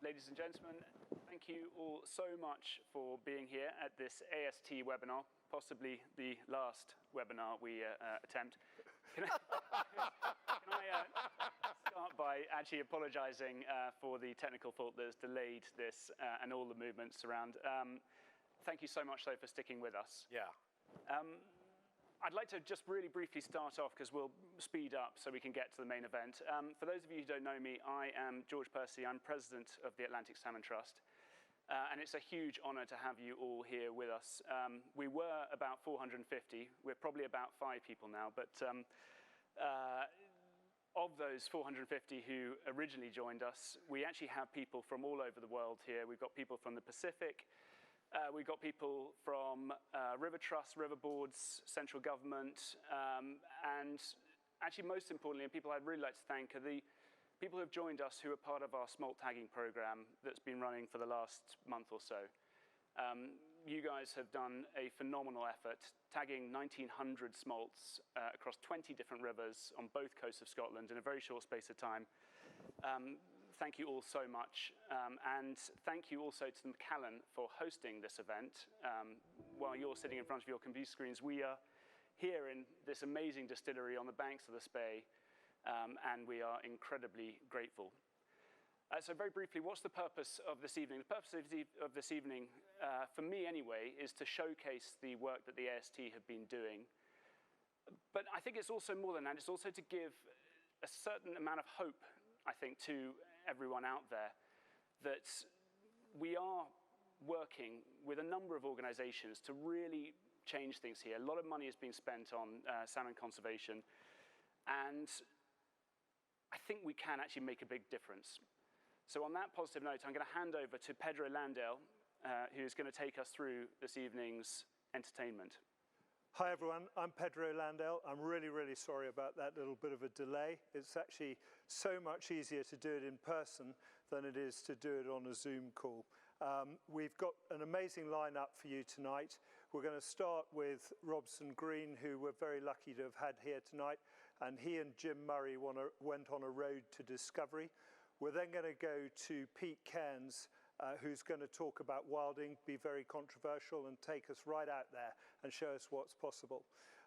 Ladies and gentlemen, thank you all so much for being here at this AST webinar, possibly the last webinar we attempt. Can I start by actually apologizing for the technical fault that has delayed this and all the movements around. Thank you so much, though, for sticking with us. Yeah. I'd like to just really briefly start off, because we'll speed up so we can get to the main event. For those of you who don't know me, I am George Percy. I'm president of the Atlantic Salmon Trust. And it's a huge honor to have you all here with us. We were about 450. We're probably about 5 people now. But of those 450 who originally joined us, we actually have people from all over the world here. We've got people from the Pacific. We've got people from river trusts, river boards, central government, and actually most importantly, and people I'd really like to thank, are the people who have joined us who are part of our smolt tagging program that's been running for the last month or so. You guys have done a phenomenal effort, tagging 1,900 smolts across 20 different rivers on both coasts of Scotland in a very short space of time. Thank you all so much. And thank you also to the Macallan for hosting this event. While you're sitting in front of your computer screens, we are here in this amazing distillery on the banks of the Spey, and we are incredibly grateful. So very briefly, what's the purpose of this evening? The purpose of this evening, for me anyway, is to showcase the work that the AST have been doing. But I think it's also more than that. It's also to give a certain amount of hope, I think, to everyone out there, that we are working with a number of organizations to really change things here. A lot of money is being spent on salmon conservation, and I think we can actually make a big difference. So on that positive note, I'm going to hand over to Pedro Landale, who's going to take us through this evening's entertainment. Hi everyone, I'm Pedro Landale. I'm really, really sorry about that little bit of a delay. It's actually so much easier to do it in person than it is to do it on a Zoom call. We've got an amazing lineup for you tonight. We're going to start with Robson Green, who we're very lucky to have had here tonight, and he and Jim Murray went on a road to discovery. We're then going to go to Pete Cairns, who's going to talk about wilding, be very controversial, and take us right out there and show us what's possible.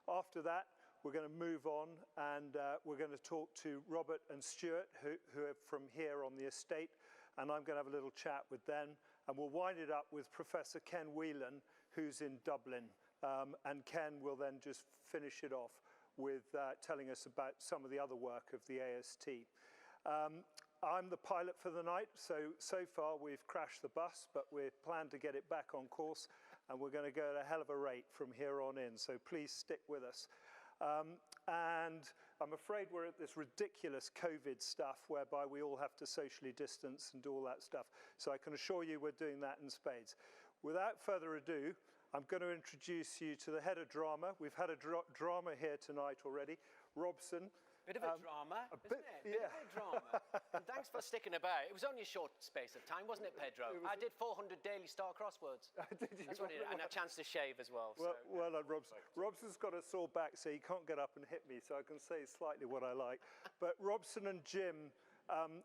After that, we're going to move on, and we're going to talk to Robert and Stuart, who are from here on the estate, and I'm going to have a little chat with them. And we'll wind it up with Professor Ken Whelan, who's in Dublin. And Ken will then just finish it off with telling us about some of the other work of the AST. I'm the pilot for the night, so far we've crashed the bus, but we plan to get it back on course, and we're going to go at a hell of a rate from here on in, so please stick with us. And I'm afraid we're at this ridiculous COVID stuff whereby we all have to socially distance and do all that stuff, so I can assure you we're doing that in spades. Without further ado, I'm going to introduce you to the head of drama. We've had a drama here tonight already, Robson. Bit of a drama, isn't it? Bit of a drama. And thanks for sticking about. It was only a short space of time, wasn't it, Pedro? I did 400 daily star crosswords. Did you? That's what it is. And a chance to shave as well. Well done, Robson. Robson's got a sore back, so he can't get up and hit me, so I can say slightly what I like. But Robson and Jim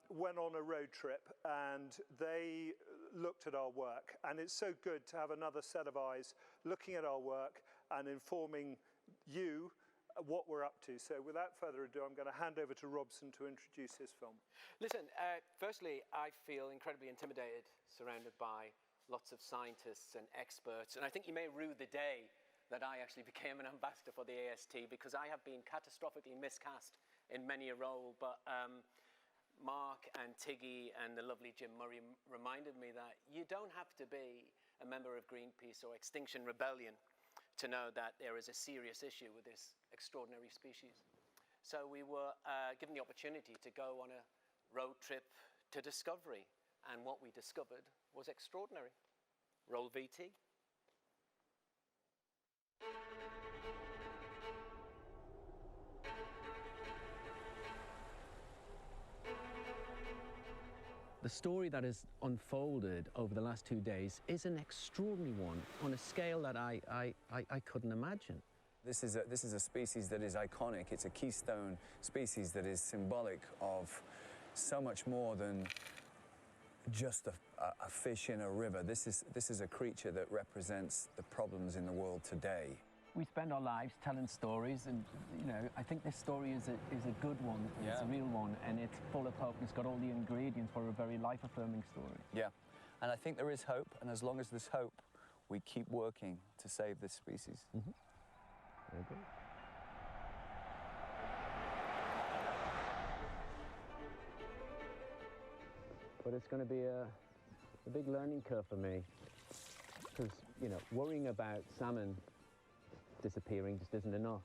went on a road trip, and they looked at our work. And it's so good to have another set of eyes looking at our work and informing you what we're up to. So without further ado, I'm going to hand over to Robson to introduce his film. Listen, firstly, I feel incredibly intimidated, surrounded by lots of scientists and experts. And I think you may rue the day that I actually became an ambassador for the AST, because I have been catastrophically miscast in many a role. But Mark and Tiggy and the lovely Jim Murray reminded me that you don't have to be a member of Greenpeace or Extinction Rebellion to know that there is a serious issue with this extraordinary species. So we were given the opportunity to go on a road trip to discovery, and what we discovered was extraordinary. Roll VT. The story that has unfolded over the last 2 days is an extraordinary one on a scale that I couldn't imagine. This is a species that is iconic. It's a keystone species that is symbolic of so much more than just a fish in a river. This is a creature that represents the problems in the world today. We spend our lives telling stories, and you know, I think this story is a good one. It's a real one, and it's full of hope. It's got all the ingredients for a very life-affirming story. Yeah, and I think there is hope, and as long as there's hope, we keep working to save this species. Mm-hmm. Very good. But it's going to be a big learning curve for me, because you know, worrying about salmon disappearing just isn't enough.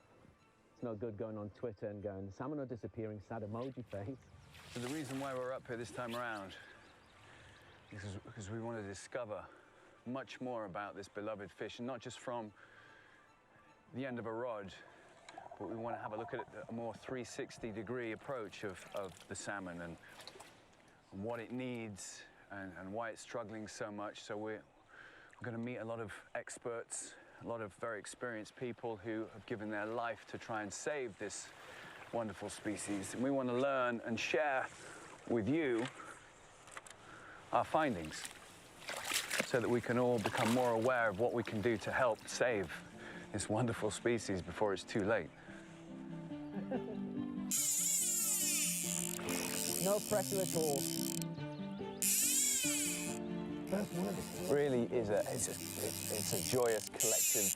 It's no good going on Twitter and going, salmon are disappearing, sad emoji face. So the reason why we're up here this time around is because we want to discover much more about this beloved fish, and not just from the end of a rod, but we want to have a look at a more 360-degree approach of the salmon and what it needs and why it's struggling so much. So we're going to meet a lot of experts, a lot of very experienced people who have given their life to try and save this wonderful species. And we want to learn and share with you our findings so that we can all become more aware of what we can do to help save this wonderful species before it's too late. No pressure at all. Really is it's a joyous collective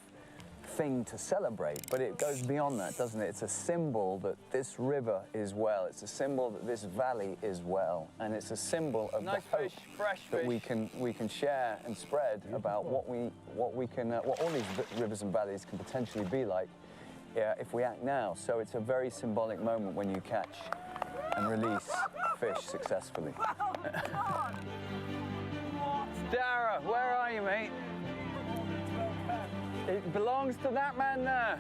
thing to celebrate, but it goes beyond that, doesn't it? It's a symbol that this river is well. It's a symbol that this valley is well, and it's a symbol of Nice the hope fish, fresh that fish. we can share and spread about what all these rivers and valleys can potentially be like, if we act now. So it's a very symbolic moment when you catch and release fish successfully. Dara, where are you, mate? It belongs to that man there.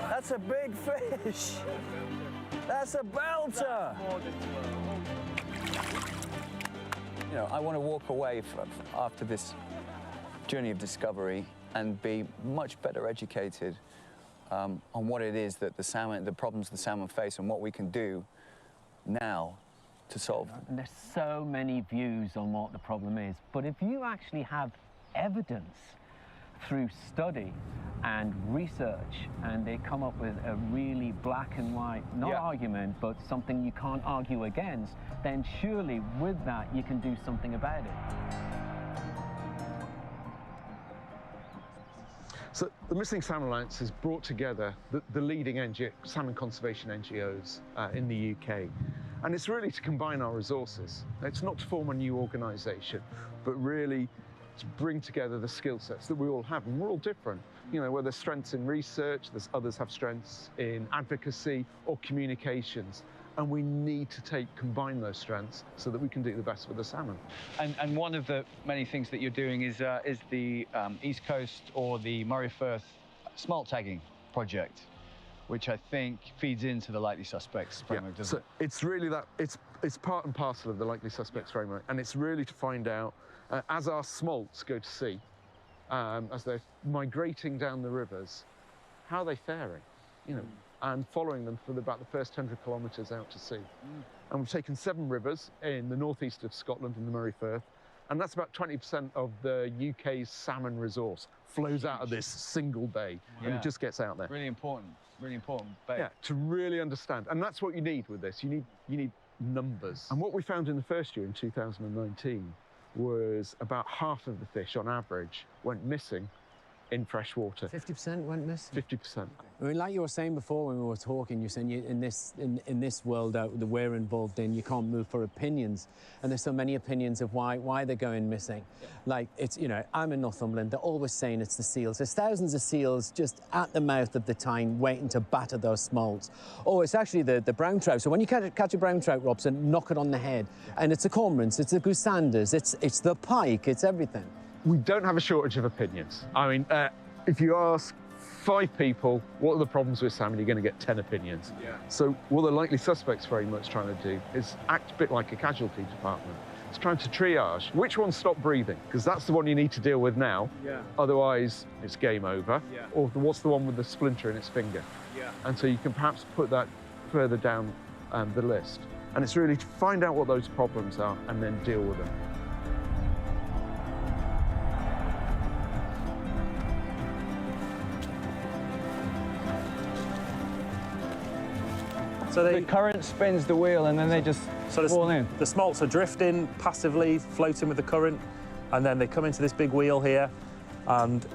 That's a big fish. That's a belter. You know, I want to walk away after this journey of discovery and be much better educated on what it is that the problems the salmon face, and what we can do now to solve them. And there's so many views on what the problem is, but if you actually have evidence through study and research, and they come up with a really black and white, not argument, but something you can't argue against, then surely with that you can do something about it. So the Missing Salmon Alliance has brought together the leading salmon conservation NGOs in the UK. And it's really to combine our resources. It's not to form a new organisation, but really to bring together the skill sets that we all have. And we're all different. You know, where there's strengths in research, others have strengths in advocacy or communications. And we need to combine those strengths so that we can do the best with the salmon. And one of the many things that you're doing is the East Coast or the Murray Firth smolt tagging project, which I think feeds into the likely suspects framework, doesn't it? It's really that, it's part and parcel of the likely suspects framework, and it's really to find out, as our smolts go to sea, as they're migrating down the rivers, how are they faring, you know, and following them for about the first 100 kilometres out to sea. And we've taken 7 rivers in the northeast of Scotland in the Murray Firth, and that's about 20% of the UK's salmon resource flows out of this single bay, and it just gets out there. Really important bay. Yeah, to really understand, and that's what you need with this. You need numbers. And what we found in the first year, in 2019, was about half of the fish, on average, went missing in fresh water. 50% went missing? 50%. I mean, like you were saying before when we were talking, you're saying in this world that we're involved in, you can't move for opinions. And there's so many opinions of why they're going missing. Yeah. Like, it's, you know, I'm in Northumberland, they're always saying it's the seals. There's thousands of seals just at the mouth of the Tyne waiting to batter those smolts. Oh, it's actually the brown trout. So when you catch a brown trout, Robson, knock it on the head. And it's the cormorants, it's the goosanders, it's the pike, it's everything. We don't have a shortage of opinions. I mean, if you ask 5 people, what are the problems with salmon, you're going to get 10 opinions. Yeah. So what the likely suspects very much trying to do is act a bit like a casualty department. It's trying to triage which one stopped breathing, because that's the one you need to deal with now. Yeah. Otherwise, it's game over. Yeah. Or what's the one with the splinter in its finger? Yeah. And so you can perhaps put that further down the list. And it's really to find out what those problems are and then deal with them. So the current spins the wheel and then they just fall in. The smolts are drifting passively, floating with the current, and then they come into this big wheel here, and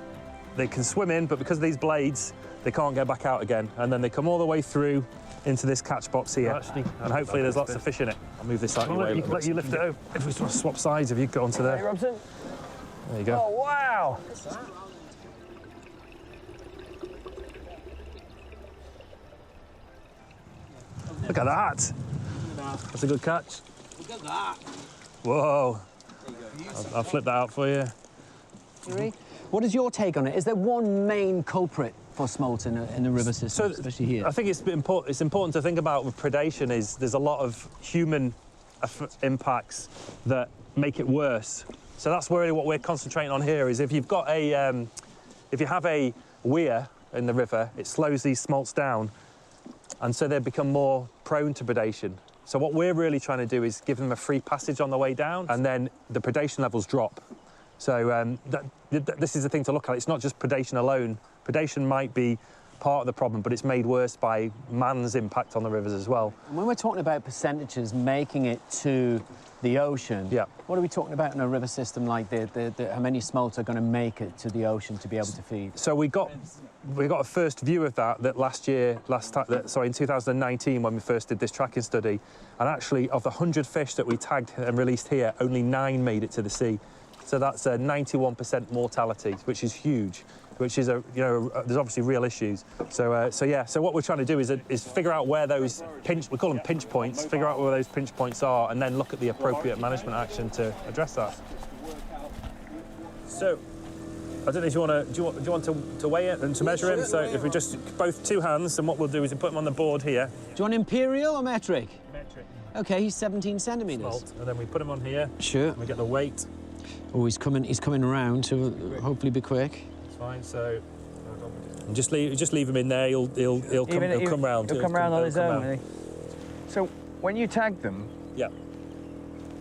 they can swim in, but because of these blades, they can't get back out again. And then they come all the way through into this catch box here, and hopefully there's lots of fish in it. I'll move this out of your way. Let you lift it over. If we sort of swap sides, if you go onto there. Hey, Robson. There you go. Oh, wow. Look at that. That's a good catch. Look at that. Whoa. I'll flip that out for you. What is your take on it? Is there one main culprit for smolt in the river system, especially here? I think it's important to think about with predation is there's a lot of human impacts that make it worse. So that's really what we're concentrating on here is if you've got if you have a weir in the river, it slows these smolts down, and so they become more prone to predation. So what we're really trying to do is give them a free passage on the way down, and then the predation levels drop. So this is the thing to look at. It's not just predation alone. Predation might be part of the problem, but it's made worse by man's impact on the rivers as well. And when we're talking about percentages making it to the ocean, what are we talking about in a river system like how many smolt are going to make it to the ocean to be able to feed? So we got a first view of that in 2019 when we first did this tracking study, and actually of the 100 fish that we tagged and released here, only 9 made it to the sea. So that's a 91% mortality, which is huge. Which is there's obviously real issues. So what we're trying to do is figure out where those we call them pinch points, figure out where those pinch points are, and then look at the appropriate management action to address that. So, I don't know if do you want to weigh it and to measure him? So if we just both 2 hands, then what we'll do is we'll put him on the board here. Do you want imperial or metric? Metric. Okay, he's 17 centimetres. Smolt, and then we put him on here. Sure. And we get the weight. Oh, he's coming around, so hopefully be quick. Fine, so just leave him in there. He'll come round. He'll come round on his own. Will he? So when you tag them,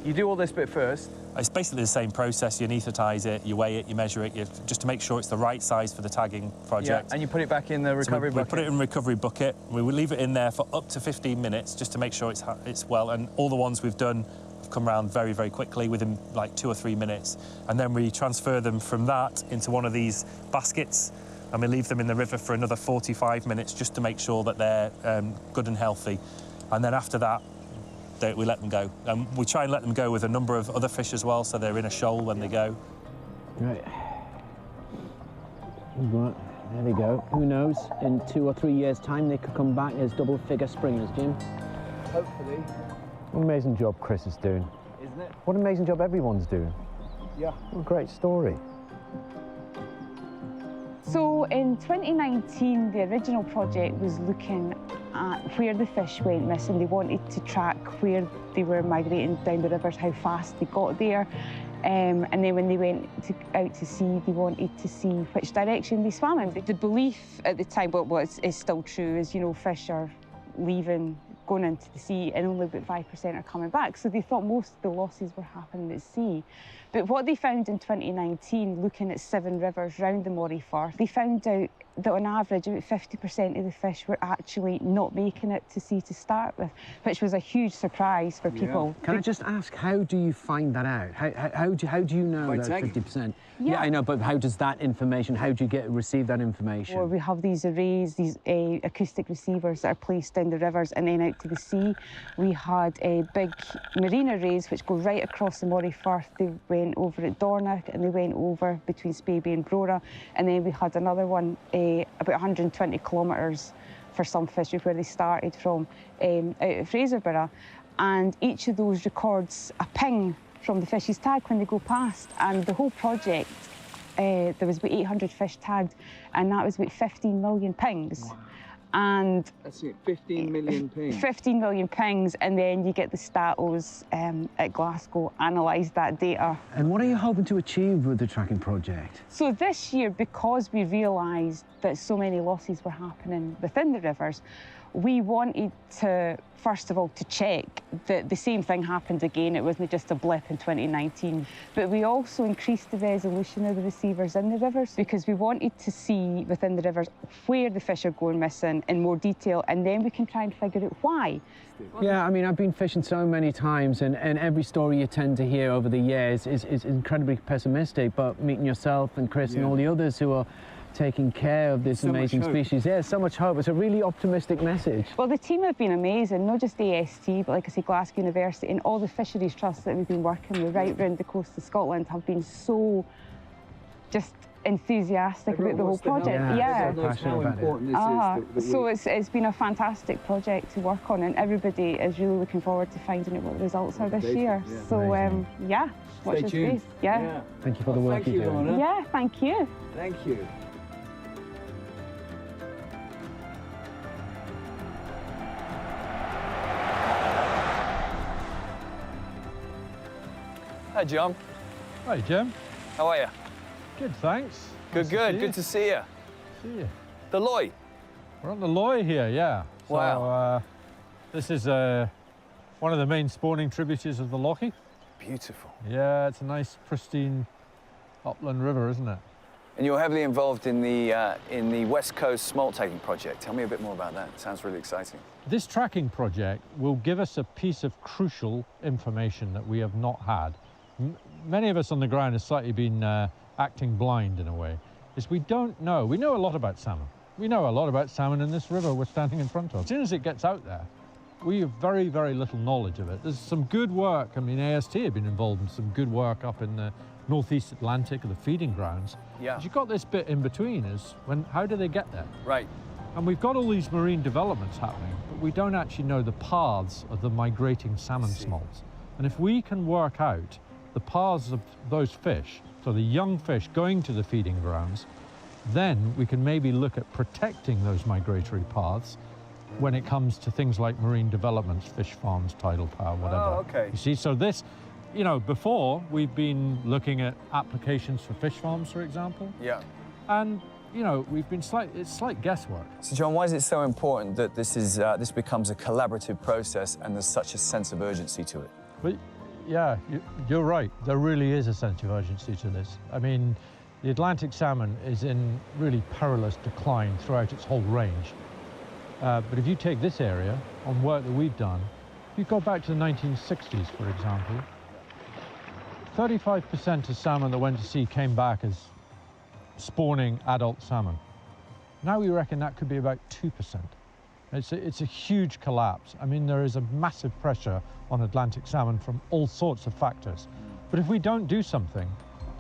you do all this bit first. It's basically the same process. You anaesthetize it, you weigh it, you measure it, just to make sure it's the right size for the tagging project. And you put it back in the recovery bucket. We put it in recovery bucket. We will leave it in there for up to 15 minutes just to make sure it's well. And all the ones we've done have come round very, very quickly within like 2 or 3 minutes. And then we transfer them from that into one of these baskets, and we leave them in the river for another 45 minutes just to make sure that they're good and healthy. And then after that, we let them go. We try and let them go with a number of other fish as well, so they're in a shoal when they go. Right. There we go. Who knows? In 2 or 3 years' time, they could come back as double-figure springers, Jim. Hopefully. What an amazing job Chris is doing. Isn't it? What an amazing job everyone's doing. Yeah. What a great story. So in 2019, the original project was looking at where the fish went missing. They wanted to track where they were migrating down the rivers, how fast they got there. And then when they went out to sea, they wanted to see which direction they swam in. The belief at the time, but what is still true, is, fish are leaving, going into the sea, and only about 5% are coming back. So they thought most of the losses were happening at sea. But what they found in 2019, looking at 7 rivers round the Moray Firth, they found out that on average about 50% of the fish were actually not making it to sea to start with, which was a huge surprise for people. Can I just ask, how do you find that out? How do you know that 50%? Yeah, I know, but how does that information, how do you receive that information? Well, we have these arrays, these acoustic receivers that are placed down the rivers and then out to the sea. We had big marine arrays which go right across the Moray Firth. They went over at Dornoch and they went over between Spabey and Brora, and then we had another one about 120 kilometres for some fish where they started from out of Fraserburgh, and each of those records a ping from the fish's tag when they go past. And the whole project, there was about 800 fish tagged, and that was about 15 million pings. Wow. And that's it, 15 million pings. 15 million pings, and then you get the statos at Glasgow analyse that data. And what are you hoping to achieve with the tracking project? So this year, because we realised that so many losses were happening within the rivers, we wanted to, first of all, to check that the same thing happened again. It wasn't just a blip in 2019. But we also increased the resolution of the receivers in the rivers because we wanted to see within the rivers where the fish are going missing in more detail, and then we can try and figure out why. Yeah, I mean, I've been fishing so many times, and every story you tend to hear over the years is incredibly pessimistic, but meeting yourself and Chris and all the others who are taking care of this amazing species. Yeah, so much hope. It's a really optimistic message. Well, the team have been amazing, not just AST, but like I say, Glasgow University and all the fisheries trusts that we've been working with right round the coast of Scotland have been so just enthusiastic about the whole project. Yeah. How important this is. So it's been a fantastic project to work on, and everybody is really looking forward to finding out what the results are this year. So yeah, watch this space. Yeah. Thank you for the work you're doing. Lorna. Yeah, thank you. Thank you. Hi, John. Hi, Jim. How are you? Good, thanks. Good, good. Good to see you. See you. The Loy. We're on the Loy here, yeah. Wow. So, this is one of the main spawning tributaries of the Lochie. Beautiful. Yeah, it's a nice, pristine upland river, isn't it? And you're heavily involved in the West Coast smolt tagging project. Tell me a bit more about that. It sounds really exciting. This tracking project will give us a piece of crucial information that we have not had. Many of us on the ground have slightly been acting blind in a way, is we don't know. We know a lot about salmon. We know a lot about salmon in this river we're standing in front of. As soon as it gets out there, we have very, very little knowledge of it. There's some good work. I mean, AST have been involved in some good work up in the northeast Atlantic, the feeding grounds. Yeah. But you've got this bit in between is how do they get there? Right. And we've got all these marine developments happening, but we don't actually know the paths of the migrating salmon smolts. And if we can work out the paths of those fish, so the young fish going to the feeding grounds, then we can maybe look at protecting those migratory paths when it comes to things like marine developments, fish farms, tidal power, whatever. Oh, okay. You see, so this, you know, before we've been looking at applications for fish farms, for example. Yeah. And, you know, we've been it's slight guesswork. So, John, why is it so important that this becomes a collaborative process and there's such a sense of urgency to it? Well, yeah, you're right. There really is a sense of urgency to this. I mean, the Atlantic salmon is in really perilous decline throughout its whole range. But if you take this area, on work that we've done, if you go back to the 1960s, for example, 35% of salmon that went to sea came back as spawning adult salmon. Now we reckon that could be about 2%. It's a huge collapse. I mean, there is a massive pressure on Atlantic salmon from all sorts of factors. But if we don't do something,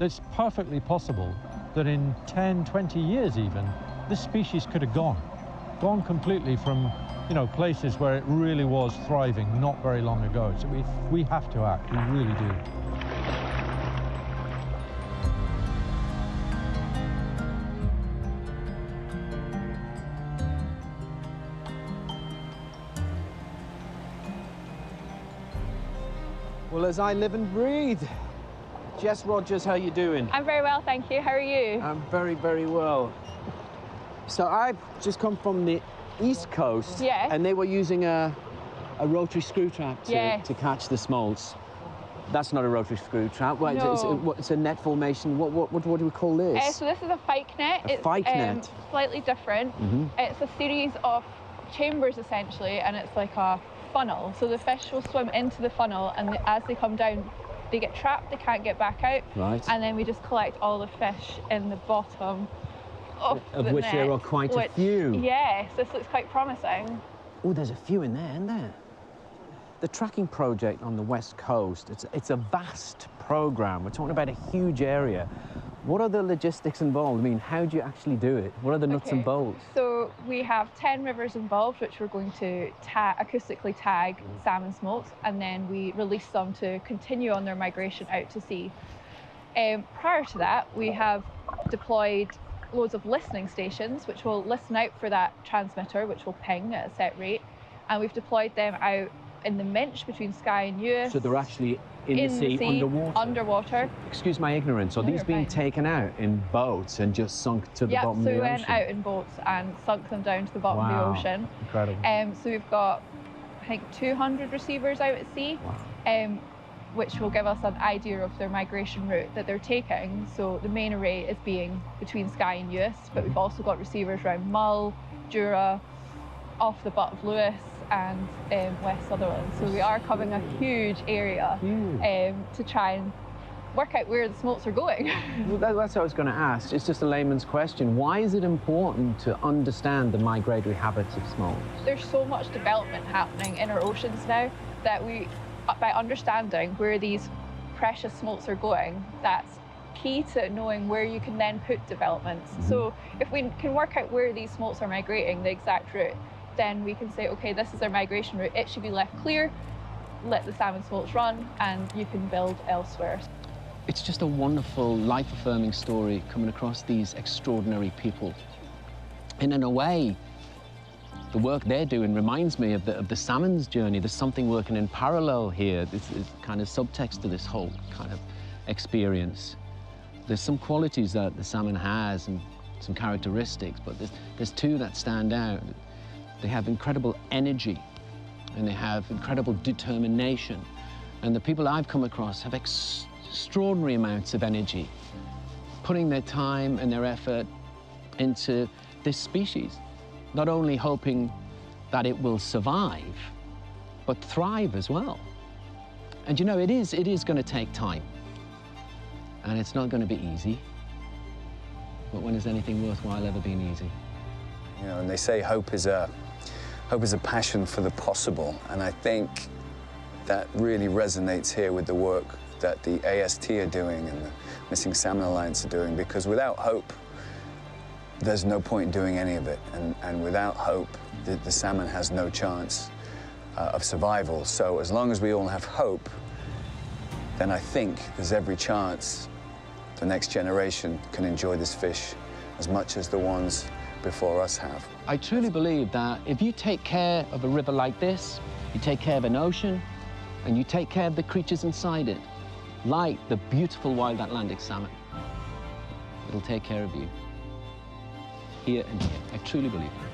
it's perfectly possible that in 10, 20 years even, this species could have gone completely from, you know, places where it really was thriving not very long ago. So we have to act, we really do. Well, as I live and breathe. Jess Rogers, how you doing? I'm very well, thank you. How are you? I'm very, very well. So I've just come from the East Coast, yes. And they were using a rotary screw trap to catch the smolts. That's not a rotary screw trap. What, no. It's a net formation. What do we call this? So this is a fyke net. A fyke net. Slightly different. Mm-hmm. It's a series of chambers essentially, and it's like a funnel. So the fish will swim into the funnel, and as they come down, they get trapped. They can't get back out. Right. And then we just collect all the fish in the bottom of the which net, there are quite a few. Yes, this looks quite promising. Oh, there's a few in there, isn't there? The tracking project on the West Coast, it's a vast program. We're talking about a huge area. What are the logistics involved? I mean, how do you actually do it? What are the nuts and bolts? So we have 10 rivers involved, which we're going to acoustically tag salmon smolts, and then we release them to continue on their migration out to sea. Prior to that, we have deployed loads of listening stations, which will listen out for that transmitter, which will ping at a set rate. And we've deployed them out in the Minch between Skye and Uist. So they're actually in the sea, underwater? Underwater. Excuse my ignorance, are these being taken out in boats and just sunk to the bottom of the ocean? Yeah, so we went out in boats and sunk them down to the bottom of the ocean. Incredible. So we've got, I think, 200 receivers out at sea, which will give us an idea of their migration route that they're taking. So the main array is being between Skye and Uist, but we've also got receivers around Mull, Jura, off the butt of Lewis and West Sutherland. So we are covering a huge area to try and work out where the smolts are going. Well, that's what I was going to ask. It's just a layman's question. Why is it important to understand the migratory habits of smolts? There's so much development happening in our oceans now that by understanding where these precious smolts are going, that's key to knowing where you can then put developments. So if we can work out where these smolts are migrating, the exact route, then we can say, okay, this is our migration route. It should be left clear, let the salmon smolts run, and you can build elsewhere. It's just a wonderful, life-affirming story coming across these extraordinary people. And in a way, the work they're doing reminds me of the salmon's journey. There's something working in parallel here. This is kind of subtext to this whole kind of experience. There's some qualities that the salmon has and some characteristics, but there's two that stand out. They have incredible energy and they have incredible determination. And the people I've come across have extraordinary amounts of energy, putting their time and their effort into this species, not only hoping that it will survive, but thrive as well. And you know, it is going to take time. And it's not going to be easy. But when has anything worthwhile ever been easy? You know, and they say hope is a passion for the possible. And I think that really resonates here with the work that the AST are doing and the Missing Salmon Alliance are doing, because without hope, there's no point in doing any of it. And without hope, the salmon has no chance of survival. So as long as we all have hope, then I think there's every chance the next generation can enjoy this fish as much as the ones before us have. I truly believe that if you take care of a river like this, you take care of an ocean, and you take care of the creatures inside it, like the beautiful wild Atlantic salmon, it'll take care of you. Here and here. I truly believe that.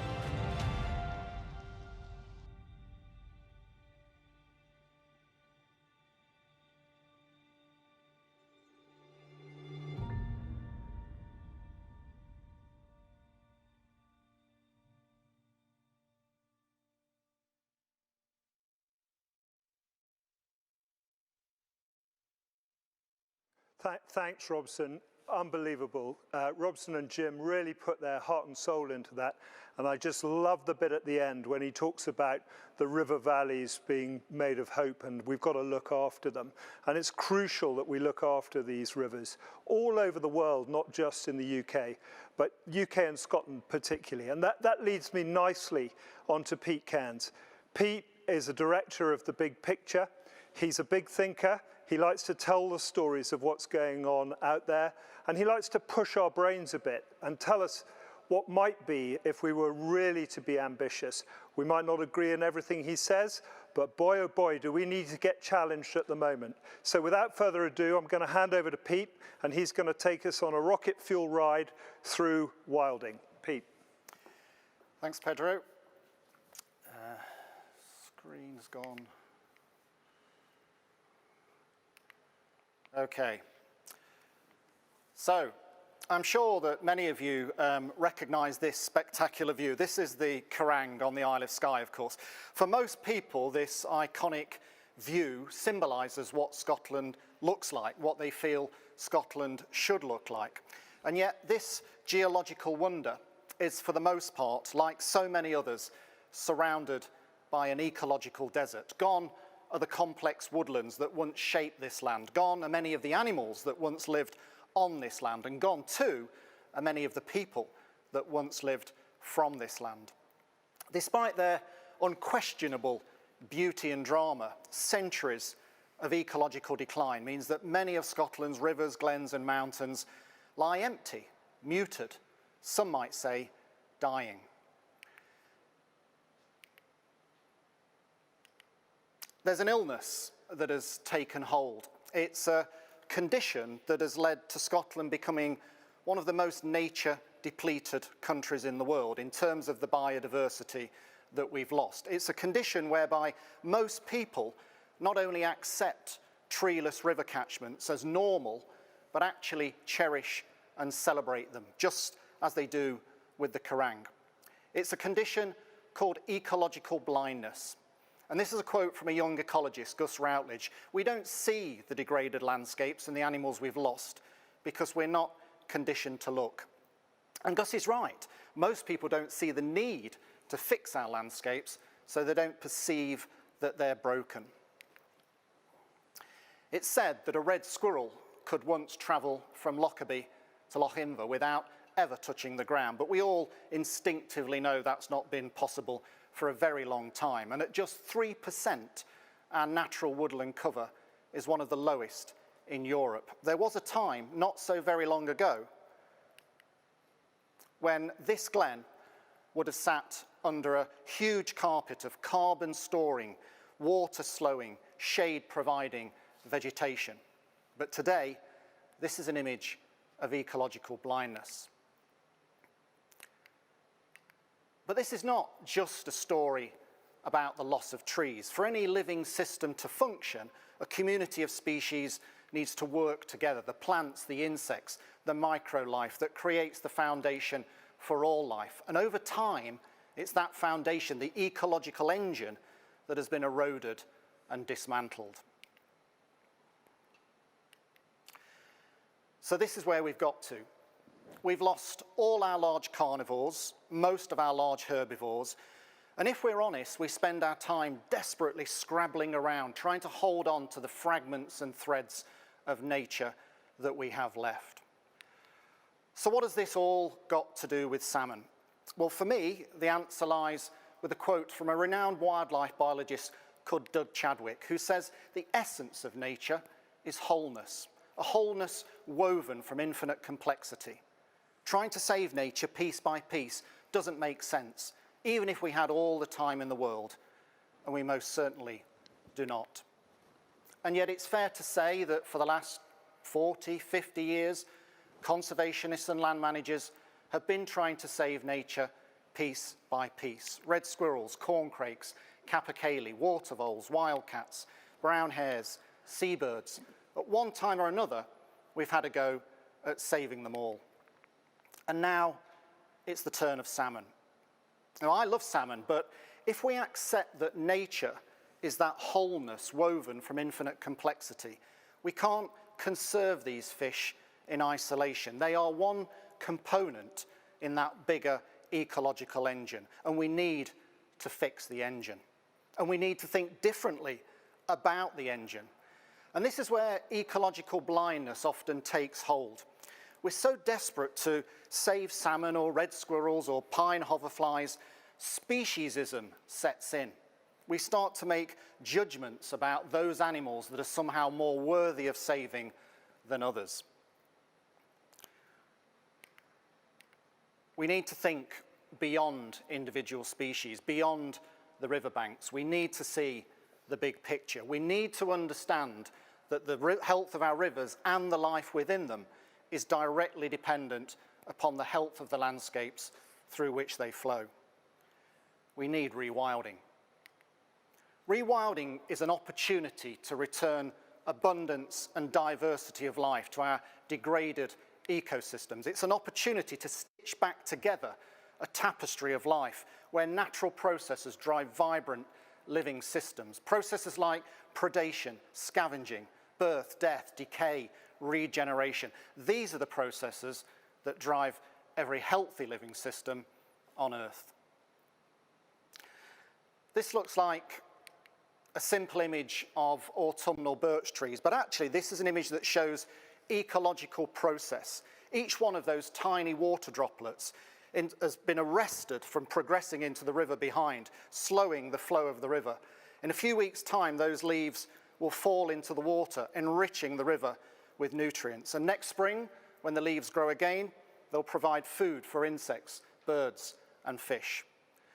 Thanks, Robson. Unbelievable. Robson and Jim really put their heart and soul into that. And I just love the bit at the end when he talks about the river valleys being made of hope and we've got to look after them. And it's crucial that we look after these rivers all over the world, not just in the UK, but UK and Scotland particularly. And that leads me nicely onto Pete Cairns. Pete is a director of The Big Picture. He's a big thinker. He likes to tell the stories of what's going on out there, and he likes to push our brains a bit and tell us what might be if we were really to be ambitious. We might not agree in everything he says, but boy, oh boy, do we need to get challenged at the moment. So without further ado, I'm going to hand over to Pete, and he's going to take us on a rocket fuel ride through Wilding. Pete. Thanks, Pedro. Screen's gone. Okay. So, I'm sure that many of you recognise this spectacular view. This is the Kerrang on the Isle of Skye, of course. For most people, this iconic view symbolises what Scotland looks like, what they feel Scotland should look like. And yet, this geological wonder is, for the most part, like so many others, surrounded by an ecological desert. Gone are the complex woodlands that once shaped this land. Gone are many of the animals that once lived on this land, and gone too are many of the people that once lived from this land. Despite their unquestionable beauty and drama, centuries of ecological decline means that many of Scotland's rivers, glens and mountains lie empty, muted, some might say dying. There's an illness that has taken hold. It's a condition that has led to Scotland becoming one of the most nature-depleted countries in the world in terms of the biodiversity that we've lost. It's a condition whereby most people not only accept treeless river catchments as normal, but actually cherish and celebrate them, just as they do with the Kerrang. It's a condition called ecological blindness. And this is a quote from a young ecologist, Gus Routledge. We don't see the degraded landscapes and the animals we've lost because we're not conditioned to look. And Gus is right. Most people don't see the need to fix our landscapes, so they don't perceive that they're broken. It's said that a red squirrel could once travel from Lockerbie to Lochainver without ever touching the ground, but we all instinctively know that's not been possible for a very long time. And at just 3%, our natural woodland cover is one of the lowest in Europe. There was a time, not so very long ago, when this glen would have sat under a huge carpet of carbon-storing, water-slowing, shade-providing vegetation. But today, this is an image of ecological blindness. But this is not just a story about the loss of trees. For any living system to function, a community of species needs to work together. The plants, the insects, the microlife that creates the foundation for all life. And over time, it's that foundation, the ecological engine, that has been eroded and dismantled. So this is where we've got to. We've lost all our large carnivores, most of our large herbivores, and if we're honest, we spend our time desperately scrabbling around, trying to hold on to the fragments and threads of nature that we have left. So what has this all got to do with salmon? Well, for me, the answer lies with a quote from a renowned wildlife biologist called Doug Chadwick, who says the essence of nature is wholeness, a wholeness woven from infinite complexity. Trying to save nature piece by piece doesn't make sense, even if we had all the time in the world, and we most certainly do not. And yet it's fair to say that for the last 40, 50 years, conservationists and land managers have been trying to save nature piece by piece. Red squirrels, corncrakes, capercaillie, water voles, wildcats, brown hares, seabirds. At one time or another, we've had a go at saving them all. And now it's the turn of salmon. Now, I love salmon, but if we accept that nature is that wholeness woven from infinite complexity, we can't conserve these fish in isolation. They are one component in that bigger ecological engine, and we need to fix the engine. And we need to think differently about the engine. And this is where ecological blindness often takes hold. We're so desperate to save salmon or red squirrels or pine hoverflies, speciesism sets in. We start to make judgments about those animals that are somehow more worthy of saving than others. We need to think beyond individual species, beyond the riverbanks. We need to see the big picture. We need to understand that the health of our rivers and the life within them is directly dependent upon the health of the landscapes through which they flow. We need rewilding. Rewilding is an opportunity to return abundance and diversity of life to our degraded ecosystems. It's an opportunity to stitch back together a tapestry of life where natural processes drive vibrant living systems. Processes like predation, scavenging, birth, death, decay, regeneration. These are the processes that drive every healthy living system on Earth. This looks like a simple image of autumnal birch trees, but actually this is an image that shows ecological process. Each one of those tiny water droplets has been arrested from progressing into the river behind, slowing the flow of the river. In a few weeks' time, those leaves will fall into the water, enriching the river with nutrients. And next spring, when the leaves grow again, they'll provide food for insects, birds, and fish,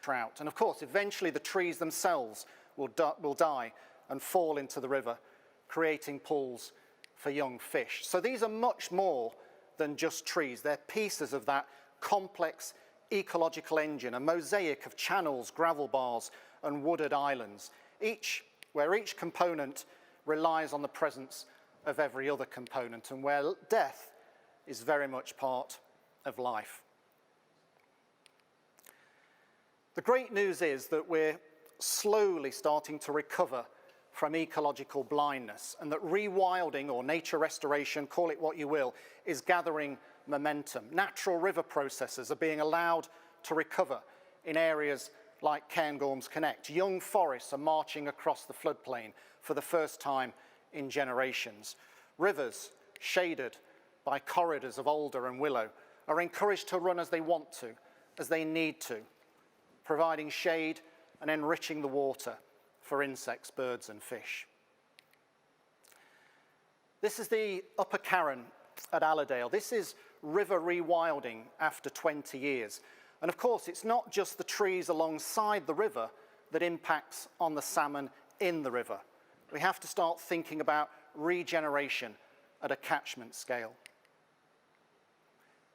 trout. And of course, eventually the trees themselves will die and fall into the river, creating pools for young fish. So these are much more than just trees. They're pieces of that complex ecological engine, a mosaic of channels, gravel bars, and wooded islands, where each component relies on the presence of every other component, and where death is very much part of life. The great news is that we're slowly starting to recover from ecological blindness, and that rewilding, or nature restoration, call it what you will, is gathering momentum. Natural river processes are being allowed to recover in areas like Cairns Connect. Young forests are marching across the floodplain for the first time in generations. Rivers, shaded by corridors of alder and willow, are encouraged to run as they want to, as they need to, providing shade and enriching the water for insects, birds, and fish. This is the Upper Cairns at Landale. This is river rewilding after 20 years. And of course, it's not just the trees alongside the river that impacts on the salmon in the river. We have to start thinking about regeneration at a catchment scale.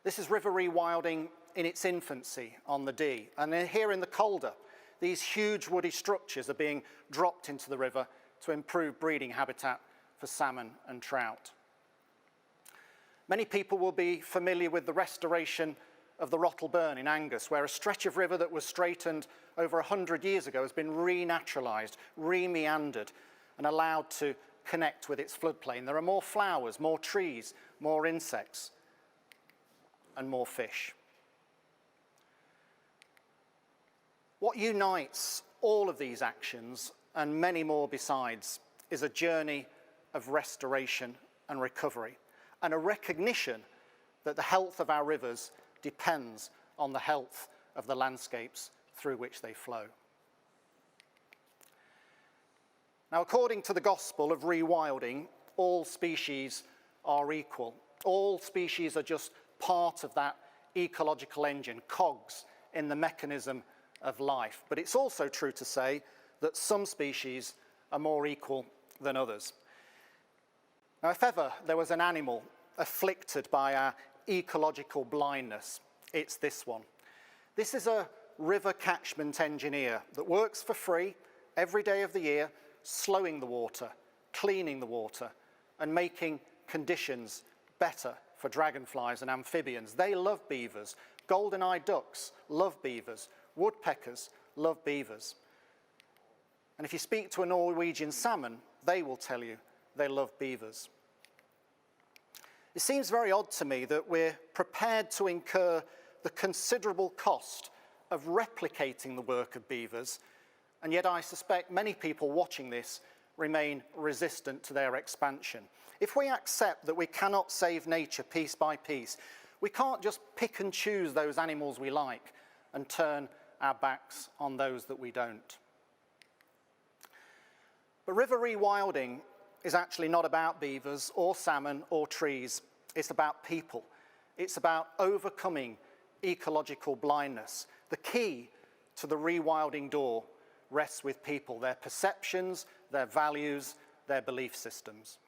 This is river rewilding in its infancy on the Dee. And here in the Calder, these huge woody structures are being dropped into the river to improve breeding habitat for salmon and trout. Many people will be familiar with the restoration of the Rottle Burn in Angus, where a stretch of river that was straightened over 100 years ago has been renaturalised, re-meandered, and allowed to connect with its floodplain. There are more flowers, more trees, more insects, and more fish. What unites all of these actions, and many more besides, is a journey of restoration and recovery, and a recognition that the health of our rivers depends on the health of the landscapes through which they flow. Now, according to the gospel of rewilding, all species are equal. All species are just part of that ecological engine, cogs in the mechanism of life. But it's also true to say that some species are more equal than others. Now, if ever there was an animal afflicted by our ecological blindness, it's this one. This is a river catchment engineer that works for free every day of the year, slowing the water, cleaning the water, and making conditions better for dragonflies and amphibians. They love beavers. Golden-eyed ducks love beavers. Woodpeckers love beavers. And if you speak to a Norwegian salmon, they will tell you they love beavers. It seems very odd to me that we're prepared to incur the considerable cost of replicating the work of beavers, and yet I suspect many people watching this remain resistant to their expansion. If we accept that we cannot save nature piece by piece, we can't just pick and choose those animals we like and turn our backs on those that we don't. But river rewilding is actually not about beavers or salmon or trees. It's about people. It's about overcoming ecological blindness. The key to the rewilding door rests with people, their perceptions, their values, their belief systems.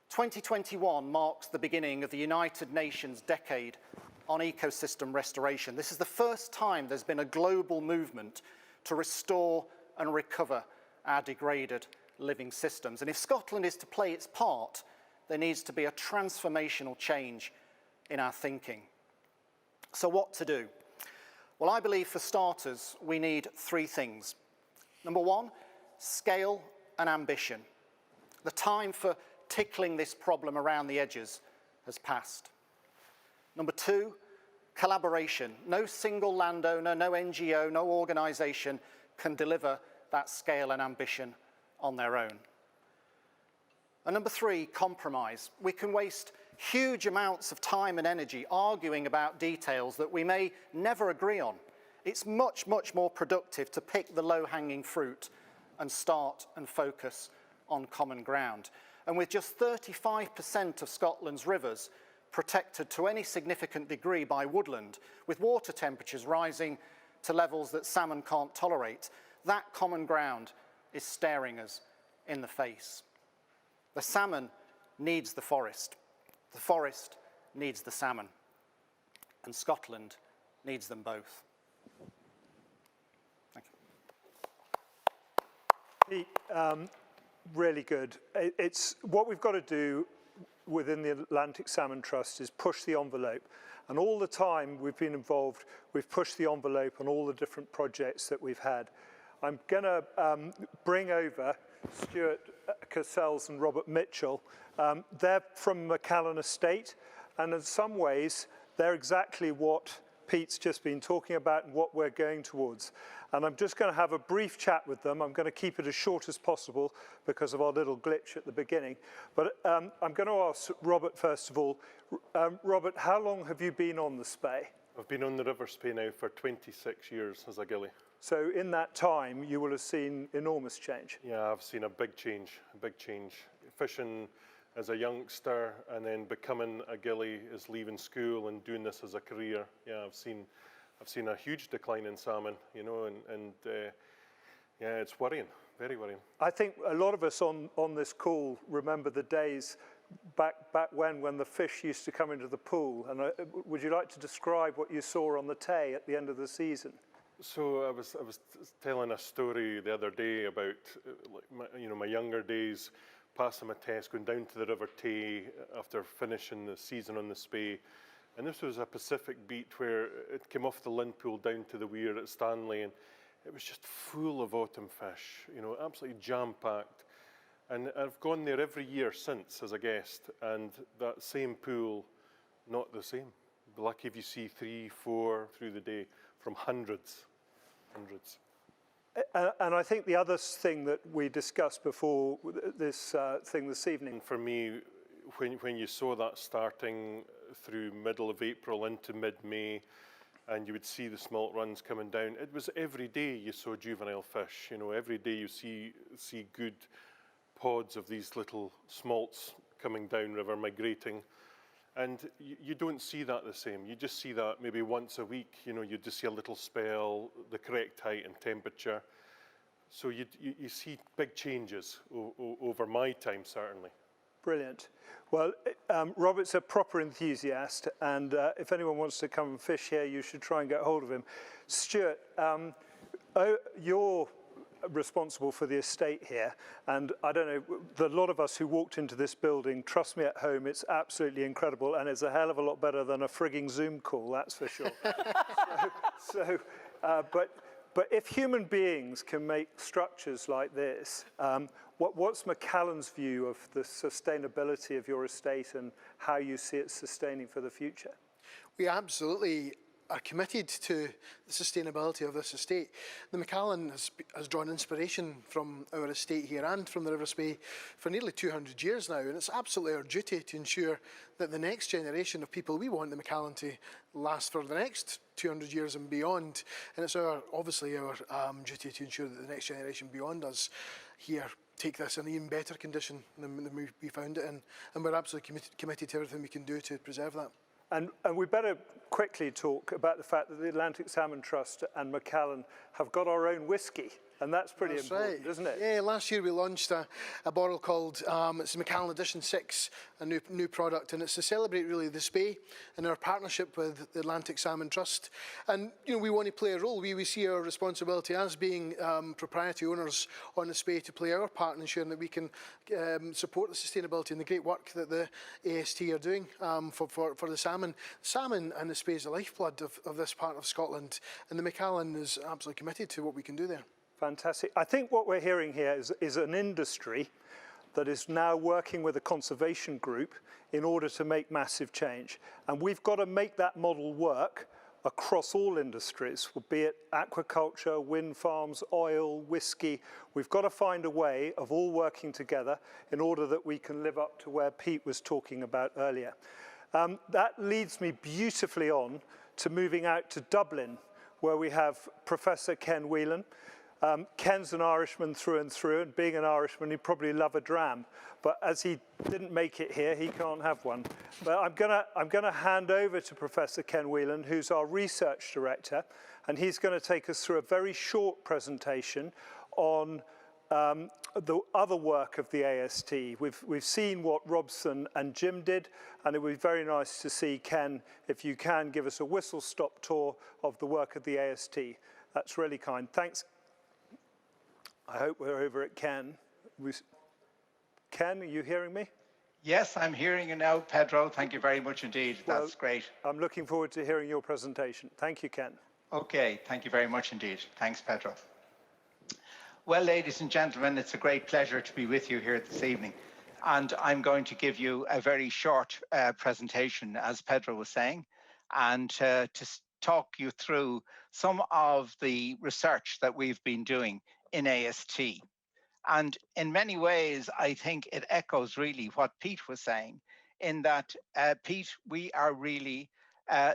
2021 marks the beginning of the United Nations Decade on Ecosystem Restoration. This is the first time there's been a global movement to restore and recover our degraded living systems. And if Scotland is to play its part, there needs to be a transformational change in our thinking. So what to do? Well, I believe for starters, we need three things. Number one, scale and ambition. The time for tickling this problem around the edges has passed. Number two, collaboration. No single landowner, no NGO, no organisation can deliver that scale and ambition on their own. And number three, compromise. We can waste huge amounts of time and energy arguing about details that we may never agree on. It's much, much more productive to pick the low-hanging fruit and start and focus on common ground. And with just 35% of Scotland's rivers protected to any significant degree by woodland, with water temperatures rising to levels that salmon can't tolerate, that common ground is staring us in the face. The salmon needs the forest needs the salmon, and Scotland needs them both. Thank you. Pete, really good. It's what we've got to do within the Atlantic Salmon Trust is push the envelope. And all the time we've been involved, we've pushed the envelope on all the different projects that we've had. I'm going to bring over Stuart Cassells and Robert Mitchell. They're from Macallan Estate, and in some ways, they're exactly what Pete's just been talking about and what we're going towards. And I'm just going to have a brief chat with them. I'm going to keep it as short as possible because of our little glitch at the beginning. But I'm going to ask Robert first of all. Robert, how long have you been on the Spey? I've been on the River Spey now for 26 years as a gillie. So in that time, you will have seen enormous change. Yeah, I've seen a big change, Fishing as a youngster and then becoming a gillie is leaving school and doing this as a career. Yeah, I've seen a huge decline in salmon, you know, and yeah, it's worrying, very worrying. I think a lot of us on this call remember the days back when the fish used to come into the pool. And would you like to describe what you saw on the Tay at the end of the season? So I was telling a story the other day about my younger days, passing my test, going down to the River Tay after finishing the season on the Spey. And this was a Pacific beat where it came off the Lynn Pool down to the weir at Stanley, and it was just full of autumn fish, you know, absolutely jam-packed. And I've gone there every year since as a guest, and that same pool, not the same. Lucky if you see 3, 4 through the day from hundreds. And I think the other thing that we discussed before this thing this evening. For me, when you saw that starting through middle of April into mid-May, and you would see the smolt runs coming down, it was every day you saw juvenile fish. You know, every day you see good pods of these little smolts coming downriver, migrating. And you don't see that the same. You just see that maybe once a week. You know, you just see a little spell, the correct height and temperature. So you see big changes over my time, certainly. Brilliant. Well, Robert's a proper enthusiast, and if anyone wants to come and fish here, you should try and get hold of him. Stuart, you're responsible for the estate here, and I don't know, a lot of us who walked into this building, trust me at home, it's absolutely incredible, and it's a hell of a lot better than a frigging Zoom call, that's for sure. But if human beings can make structures like this, what's Macallan's view of the sustainability of your estate and how you see it sustaining for the future? We absolutely are committed to the sustainability of this estate. The Macallan has drawn inspiration from our estate here and from the River Spey for nearly 200 years now, and it's absolutely our duty to ensure that the next generation of people, we want the Macallan to last for the next 200 years and beyond, and it's obviously our duty to ensure that the next generation beyond us here take this in even better condition than we found it in, and we're absolutely committed to everything we can do to preserve that. And we better quickly talk about the fact that the Atlantic Salmon Trust and Macallan have got our own whiskey, and that's pretty important, right, isn't it? Yeah, last year we launched a bottle called, it's the Macallan Edition 6, a new product, and it's to celebrate really the Spey and our partnership with the Atlantic Salmon Trust. And you know, we want to play a role. We see our responsibility as being proprietary owners on the Spey to play our part in ensuring that we can support the sustainability and the great work that the AST are doing for the salmon. Salmon and the Spey is the lifeblood of this part of Scotland, and the Macallan is absolutely committed to what we can do there. Fantastic. I think what we're hearing here is an industry that is now working with a conservation group in order to make massive change. And we've got to make that model work across all industries, be it aquaculture, wind farms, oil, whiskey. We've got to find a way of all working together in order that we can live up to where Pete was talking about earlier. That leads me beautifully on to moving out to Dublin, where we have Professor Ken Whelan. Ken's an Irishman through and through, and being an Irishman, he'd probably love a dram. But as he didn't make it here, he can't have one. But I'm gonna hand over to Professor Ken Whelan, who's our research director, and he's going to take us through a very short presentation on the other work of the AST. We've seen what Robson and Jim did, and it would be very nice to see Ken, if you can, give us a whistle-stop tour of the work of the AST. That's really kind. Thanks. I hope we're over at Ken. Ken, are you hearing me? Yes, I'm hearing you now, Pedro. Thank you very much indeed. That's great. I'm looking forward to hearing your presentation. Thank you, Ken. Okay, thank you very much indeed. Thanks, Pedro. Well, ladies and gentlemen, it's a great pleasure to be with you here this evening. And I'm going to give you a very short presentation, as Pedro was saying, and to talk you through some of the research that we've been doing in AST. And in many ways, I think it echoes really what Pete was saying, in that, Pete, we are really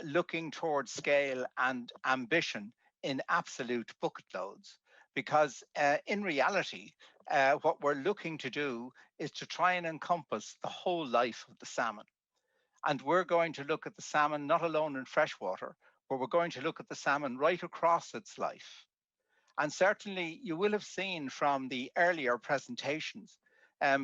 looking towards scale and ambition in absolute bucket loads. Because in reality, what we're looking to do is to try and encompass the whole life of the salmon. And we're going to look at the salmon not alone in freshwater, but we're going to look at the salmon right across its life. And certainly you will have seen from the earlier presentations,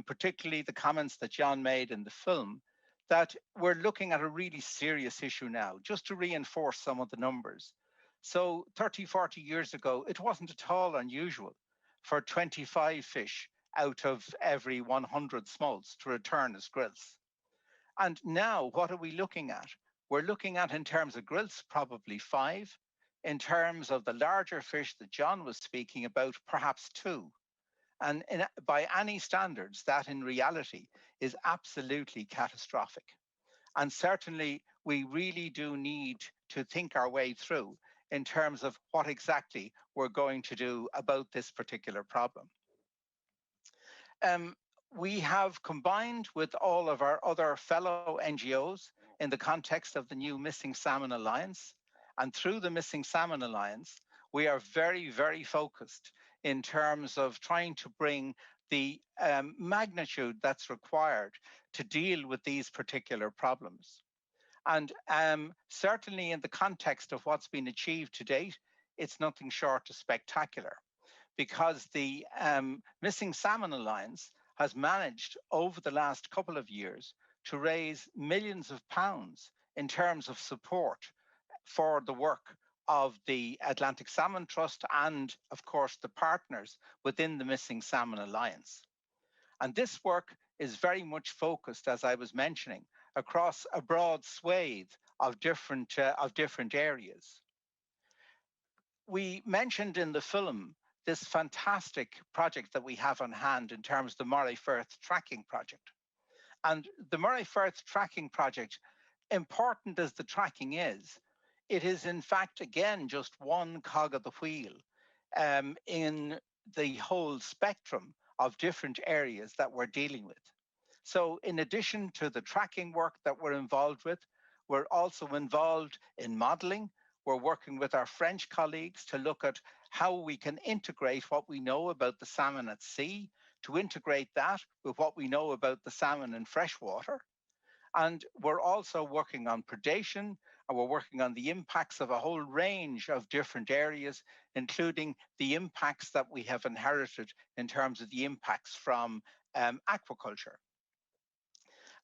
particularly the comments that John made in the film, that we're looking at a really serious issue now, just to reinforce some of the numbers. So 30, 40 years ago, it wasn't at all unusual for 25 fish out of every 100 smolts to return as grills. And now what are we looking at? We're looking at, in terms of grills, probably 5. In terms of the larger fish that John was speaking about, perhaps 2. And by any standards, that in reality is absolutely catastrophic. And certainly we really do need to think our way through in terms of what exactly we're going to do about this particular problem. We have combined with all of our other fellow NGOs in the context of the new Missing Salmon Alliance. And through the Missing Salmon Alliance, we are very, very focused in terms of trying to bring the magnitude that's required to deal with these particular problems. And certainly in the context of what's been achieved to date, it's nothing short of spectacular, because the Missing Salmon Alliance has managed over the last couple of years to raise millions of pounds in terms of support for the work of the Atlantic Salmon Trust and, of course, the partners within the Missing Salmon Alliance. And this work is very much focused, as I was mentioning, across a broad swathe of different areas. We mentioned in the film this fantastic project that we have on hand in terms of the Moray Firth Tracking Project. And the Moray Firth Tracking Project, important as the tracking is, it is in fact, again, just one cog of the wheel in the whole spectrum of different areas that we're dealing with. So in addition to the tracking work that we're involved with, we're also involved in modeling. We're working with our French colleagues to look at how we can integrate what we know about the salmon at sea, to integrate that with what we know about the salmon in freshwater. And we're also working on predation, and we're working on the impacts of a whole range of different areas, including the impacts that we have inherited in terms of the impacts from aquaculture.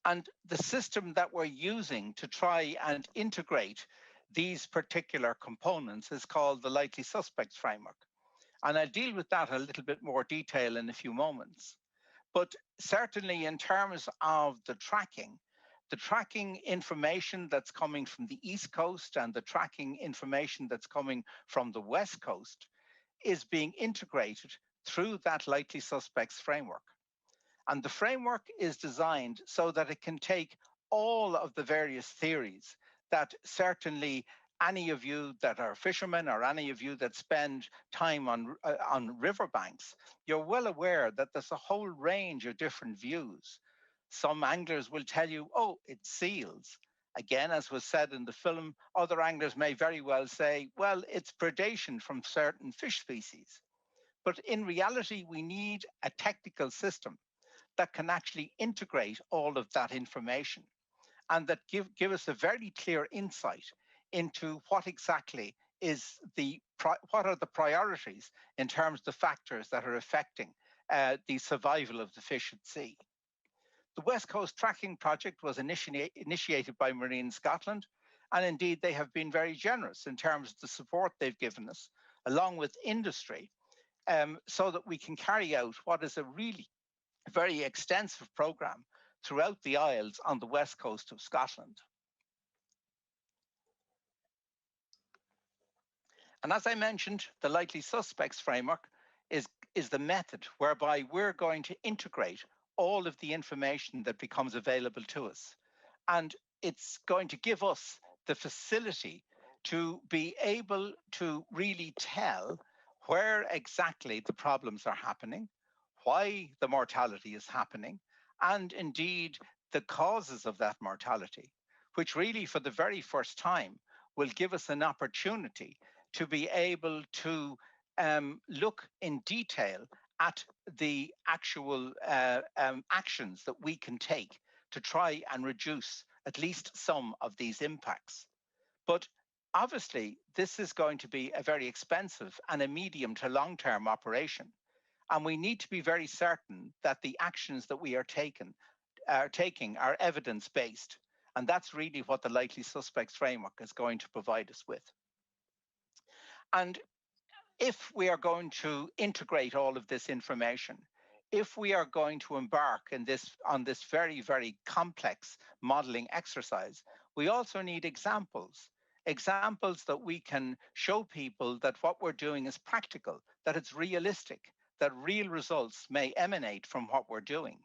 And the system that we're using to try and integrate these particular components is called the Likely Suspects Framework. And I'll deal with that in a little bit more detail in a few moments. But certainly in terms of the tracking information that's coming from the East Coast and the tracking information that's coming from the West Coast is being integrated through that Likely Suspects Framework. And the framework is designed so that it can take all of the various theories that certainly any of you that are fishermen or any of you that spend time on riverbanks, you're well aware that there's a whole range of different views. Some anglers will tell you, oh, it's seals. Again, as was said in the film, other anglers may very well say, well, it's predation from certain fish species. But in reality, we need a technical system that can actually integrate all of that information and that give us a very clear insight into what exactly is what are the priorities in terms of the factors that are affecting the survival of the fish at sea. The West Coast Tracking Project was initiated by Marine Scotland, and indeed they have been very generous in terms of the support they've given us, along with industry, so that we can carry out what is a really very extensive programme throughout the Isles on the west coast of Scotland. And as I mentioned, the likely suspects framework is the method whereby we're going to integrate all of the information that becomes available to us. And it's going to give us the facility to be able to really tell where exactly the problems are happening, why the mortality is happening, and indeed the causes of that mortality, which really for the very first time will give us an opportunity to be able to look in detail at the actual actions that we can take to try and reduce at least some of these impacts. But obviously, this is going to be a very expensive and a medium to long-term operation. And we need to be very certain that the actions that we are taking are evidence-based. And that's really what the likely suspects framework is going to provide us with. And if we are going to integrate all of this information, if we are going to embark on this very, very complex modeling exercise, we also need examples that we can show people that what we're doing is practical, that it's realistic, that real results may emanate from what we're doing.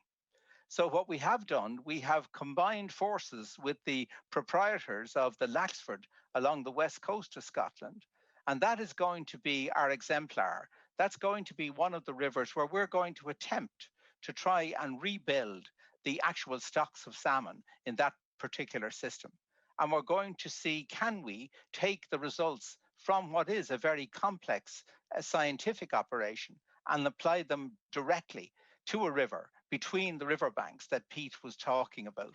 So what we have done, we have combined forces with the proprietors of the Laxford along the west coast of Scotland. And that is going to be our exemplar. That's going to be one of the rivers where we're going to attempt to try and rebuild the actual stocks of salmon in that particular system. And we're going to see, can we take the results from what is a very complex scientific operation and apply them directly to a river between the riverbanks that Pete was talking about.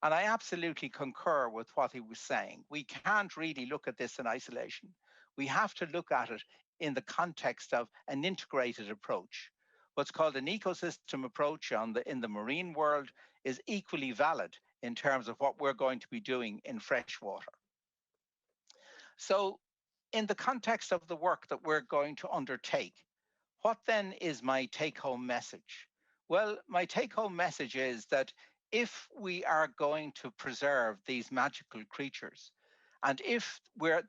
And I absolutely concur with what he was saying. We can't really look at this in isolation. We have to look at it in the context of an integrated approach. What's called an ecosystem approach in the marine world is equally valid in terms of what we're going to be doing in freshwater. So in the context of the work that we're going to undertake, what then is my take-home message? Well, my take-home message is that if we are going to preserve these magical creatures, and if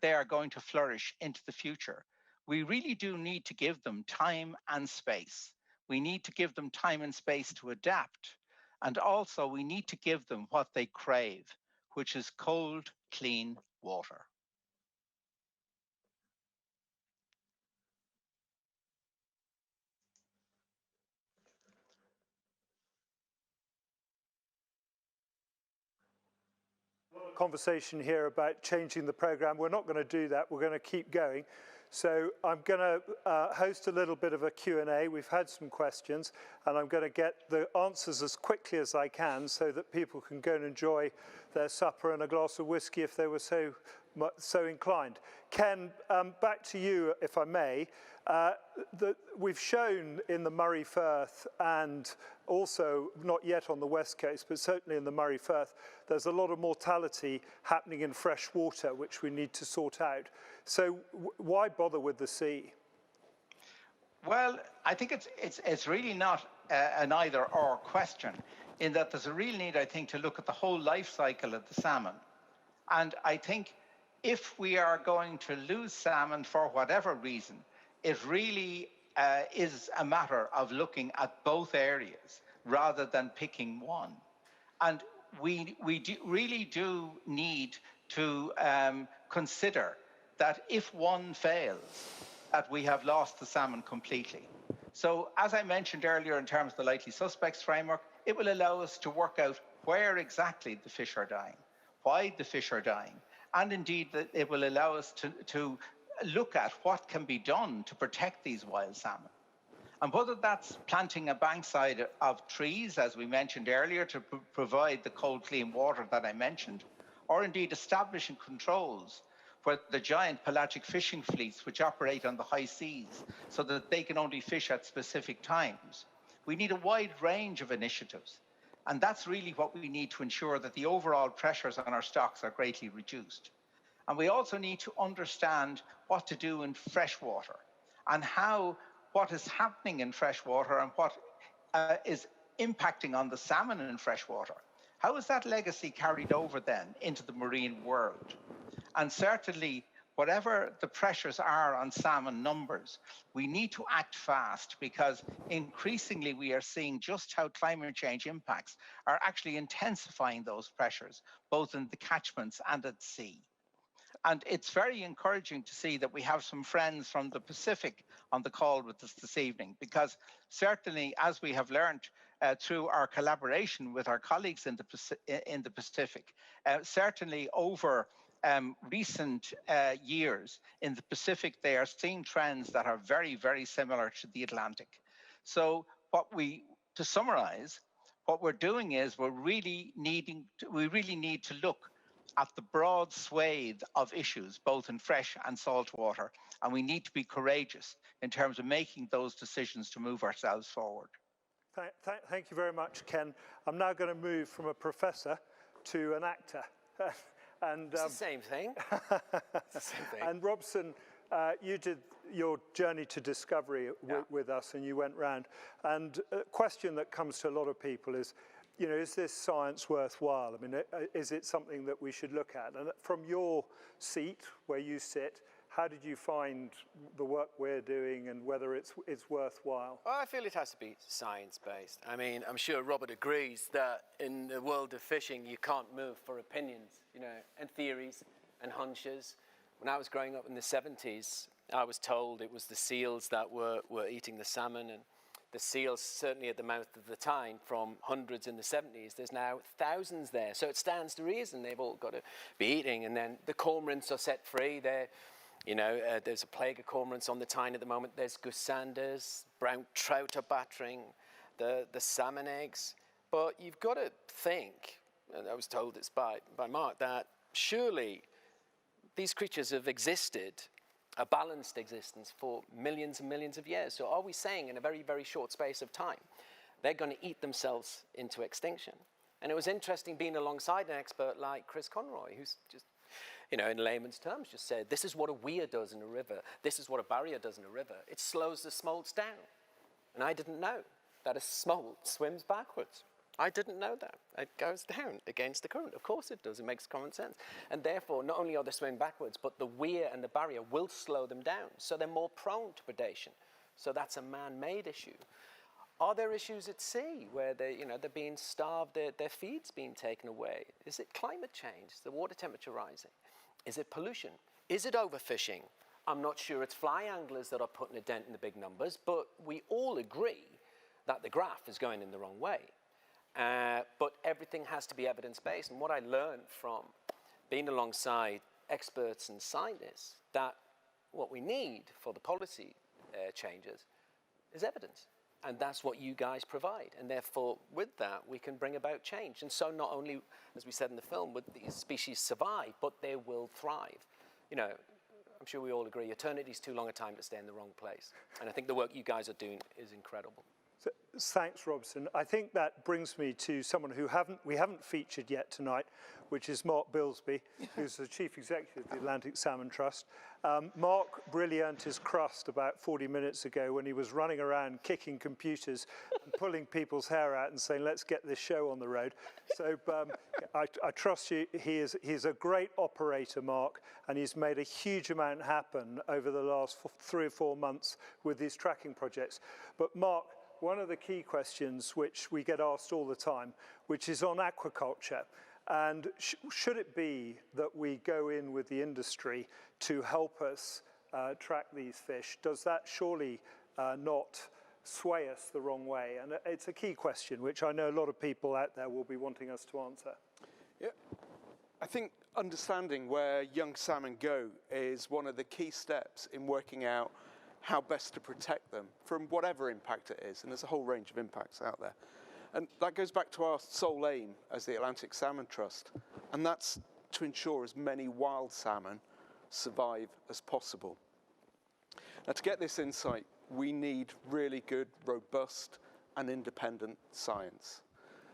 they are going to flourish into the future, we really do need to give them time and space. We need to give them time and space to adapt. And also we need to give them what they crave, which is cold, clean water. Conversation here about changing the program. We're not going to do that. We're going to keep going. So I'm going to host a little bit of a Q&A. We've had some questions, and I'm going to get the answers as quickly as I can so that people can go and enjoy their supper and a glass of whiskey if they were so inclined. Ken, back to you, if I may. We've shown in the Moray Firth and also not yet on the west coast, but certainly in the Moray Firth, there's a lot of mortality happening in fresh water, which we need to sort out. So why bother with the sea? Well, I think it's really not an either-or question, in that there's a real need, I think, to look at the whole life cycle of the salmon. And I think if we are going to lose salmon for whatever reason, it really is a matter of looking at both areas rather than picking one. And we really do need to consider that if one fails, that we have lost the salmon completely. So as I mentioned earlier in terms of the likely suspects framework, it will allow us to work out where exactly the fish are dying, why the fish are dying, and indeed that it will allow us to look at what can be done to protect these wild salmon. And whether that's planting a bankside of trees, as we mentioned earlier, to provide the cold, clean water that I mentioned, or indeed establishing controls for the giant pelagic fishing fleets which operate on the high seas so that they can only fish at specific times. We need a wide range of initiatives. And that's really what we need to ensure that the overall pressures on our stocks are greatly reduced. And we also need to understand what to do in freshwater and how what is happening in freshwater and what is impacting on the salmon in freshwater. How is that legacy carried over then into the marine world? And certainly, whatever the pressures are on salmon numbers, we need to act fast because increasingly we are seeing just how climate change impacts are actually intensifying those pressures, both in the catchments and at sea. And it's very encouraging to see that we have some friends from the Pacific on the call with us this evening, because certainly, as we have learned through our collaboration with our colleagues in the Pacific, certainly over recent years in the Pacific, they are seeing trends that are very, very similar to the Atlantic. So to summarize, what we're doing is we really need to look at the broad swathe of issues, both in fresh and salt water, and we need to be courageous in terms of making those decisions to move ourselves forward. Thank you very much, Ken. I'm now going to move from a professor to an actor. And, it's the same thing. It's the same thing. And Robson, you did your journey to discovery with us, and you went round. And a question that comes to a lot of people is, you know, is this science worthwhile? I mean, is it something that we should look at? And from your seat, where you sit, how did you find the work we're doing and whether it's worthwhile? Well, I feel it has to be science-based. I mean, I'm sure Robert agrees that in the world of fishing, you can't move for opinions, you know, and theories and hunches. When I was growing up in the 70s, I was told it was the seals that were eating the salmon, and the seals, certainly at the mouth of the Tyne, from hundreds in the 70s, there's now thousands there. So it stands to reason they've all got to be eating. And then the cormorants are set free. There's a plague of cormorants on the Tyne at the moment. There's goosanders, brown trout are battering, the salmon eggs. But you've got to think, and I was told this by Mark, that surely these creatures have existed, a balanced existence, for millions and millions of years. So are we saying in a very, very short space of time, they're going to eat themselves into extinction? And it was interesting being alongside an expert like Chris Conroy, who's just, you know, in layman's terms, just said, this is what a weir does in a river. This is what a barrier does in a river. It slows the smolts down. And I didn't know that a smolt swims backwards. I didn't know that. It goes down against the current. Of course it does. It makes common sense. And therefore, not only are they swimming backwards, but the weir and the barrier will slow them down. So they're more prone to predation. So that's a man-made issue. Are there issues at sea where they're being starved, their feed's being taken away? Is it climate change? Is the water temperature rising? Is it pollution? Is it overfishing? I'm not sure it's fly anglers that are putting a dent in the big numbers, but we all agree that the graph is going in the wrong way. But everything has to be evidence-based. And what I learned from being alongside experts and scientists, that what we need for the policy changes is evidence. And that's what you guys provide. And therefore, with that, we can bring about change. And so not only, as we said in the film, would these species survive, but they will thrive. You know, I'm sure we all agree, eternity's too long a time to stay in the wrong place. And I think the work you guys are doing is incredible. So, thanks, Robson. I think that brings me to someone who we haven't featured yet tonight, which is Mark Bilsby, who's the Chief Executive of the Atlantic Salmon Trust. Mark really earned his crust about 40 minutes ago when he was running around kicking computers and pulling people's hair out and saying, let's get this show on the road. So I trust you. He's a great operator, Mark, and he's made a huge amount happen over the last 3 or 4 months with these tracking projects. But Mark, one of the key questions which we get asked all the time, which is on aquaculture. And should it be that we go in with the industry to help us track these fish? Does that surely not sway us the wrong way? And it's a key question, which I know a lot of people out there will be wanting us to answer. Yeah, I think understanding where young salmon go is one of the key steps in working out how best to protect them from whatever impact it is. And there's a whole range of impacts out there. And that goes back to our sole aim as the Atlantic Salmon Trust. And that's to ensure as many wild salmon survive as possible. Now, to get this insight, we need really good, robust and independent science.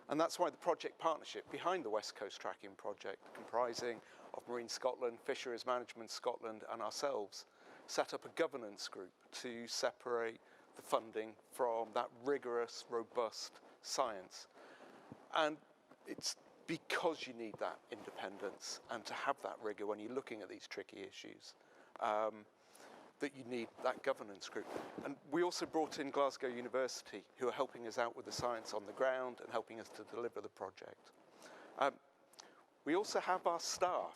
And that's why the project partnership behind the West Coast Tracking Project, comprising of Marine Scotland, Fisheries Management Scotland and ourselves, set up a governance group to separate the funding from that rigorous, robust science. And it's because you need that independence and to have that rigor when you're looking at these tricky issues that you need that governance group. And we also brought in Glasgow University, who are helping us out with the science on the ground and helping us to deliver the project. We also have our staff,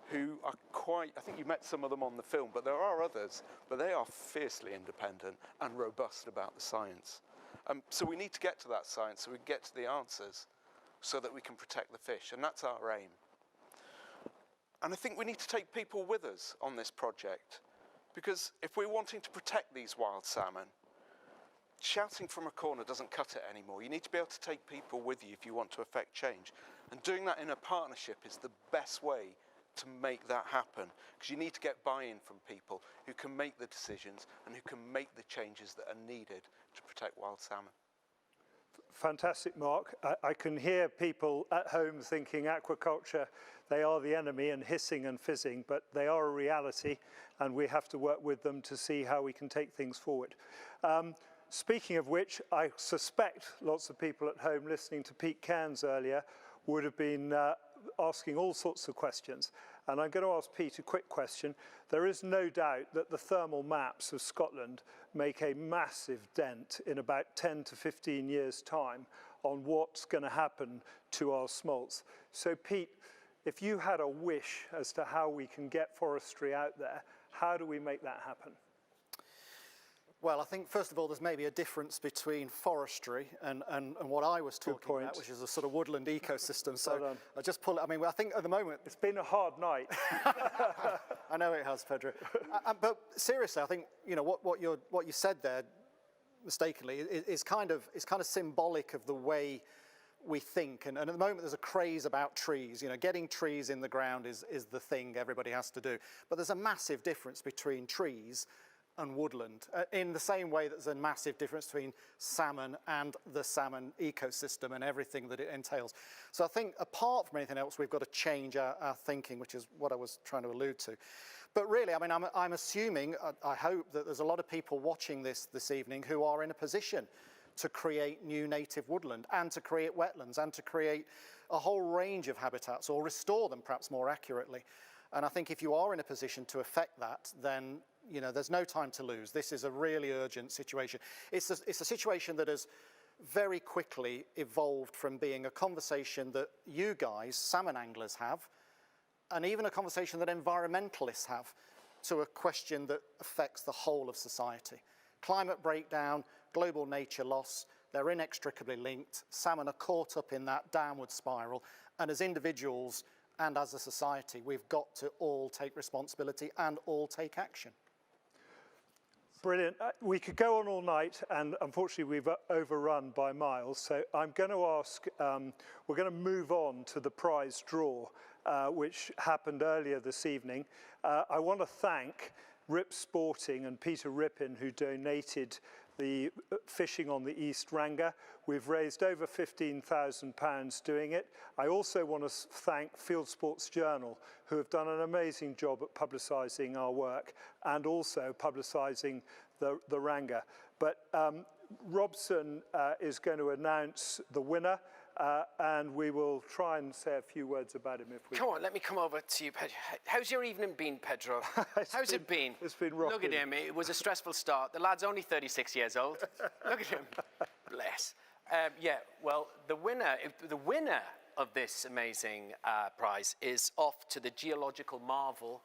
who are quite, I think you met some of them on the film, but there are others, but they are fiercely independent and robust about the science. So we need to get to that science so we get to the answers so that we can protect the fish, and that's our aim. And I think we need to take people with us on this project, because if we're wanting to protect these wild salmon, shouting from a corner doesn't cut it anymore. You need to be able to take people with you if you want to affect change. And doing that in a partnership is the best way to make that happen, because you need to get buy-in from people who can make the decisions and who can make the changes that are needed to protect wild salmon. Fantastic, Mark. I can hear people at home thinking aquaculture, they are the enemy and hissing and fizzing, but they are a reality and we have to work with them to see how we can take things forward. Speaking of which, I suspect lots of people at home listening to Pete Cairns earlier would have been asking all sorts of questions. And I'm going to ask Pete a quick question. There is no doubt that the thermal maps of Scotland make a massive dent in about 10 to 15 years' time on what's going to happen to our smolts. So Pete, if you had a wish as to how we can get forestry out there, how do we make that happen? Well, I think, first of all, there's maybe a difference between forestry and what I was talking about, which is a sort of woodland ecosystem. So I just pull it. I mean, I think at the moment... It's been a hard night. I know it has, Pedro. But seriously, I think, you know, what you said there, mistakenly, is kind of symbolic of the way we think. And at the moment, there's a craze about trees. You know, getting trees in the ground is the thing everybody has to do. But there's a massive difference between trees and woodland, in the same way that there's a massive difference between salmon and the salmon ecosystem and everything that it entails. So I think apart from anything else, we've got to change our thinking, which is what I was trying to allude to. But really, I mean, I'm assuming, I hope that there's a lot of people watching this evening who are in a position to create new native woodland and to create wetlands and to create a whole range of habitats, or restore them perhaps more accurately. And I think if you are in a position to affect that, then, you know, there's no time to lose. This is a really urgent situation. It's a situation that has very quickly evolved from being a conversation that you guys, salmon anglers, have, and even a conversation that environmentalists have, to a question that affects the whole of society. Climate breakdown, global nature loss, they're inextricably linked. Salmon are caught up in that downward spiral, and as individuals and as a society, we've got to all take responsibility and all take action. Brilliant. We could go on all night, and unfortunately we've overrun by miles. So I'm going to ask, we're going to move on to the prize draw, which happened earlier this evening. I want to thank Rip Sporting and Peter Rippin, who donated the fishing on the East Ranga. We've raised over £15,000 doing it. I also want to thank Field Sports Journal, who have done an amazing job at publicising our work and also publicising the Ranga. But Robson is going to announce the winner, and we will try and say a few words about him if we Come on, let me come over to you, Pedro. How's your evening been, Pedro? How's it been? It's been rocking. Look at him, it was a stressful start. The lad's only 36 years old. Look at him. Bless. Yeah, well, the winner of this amazing prize is off to the geological marvel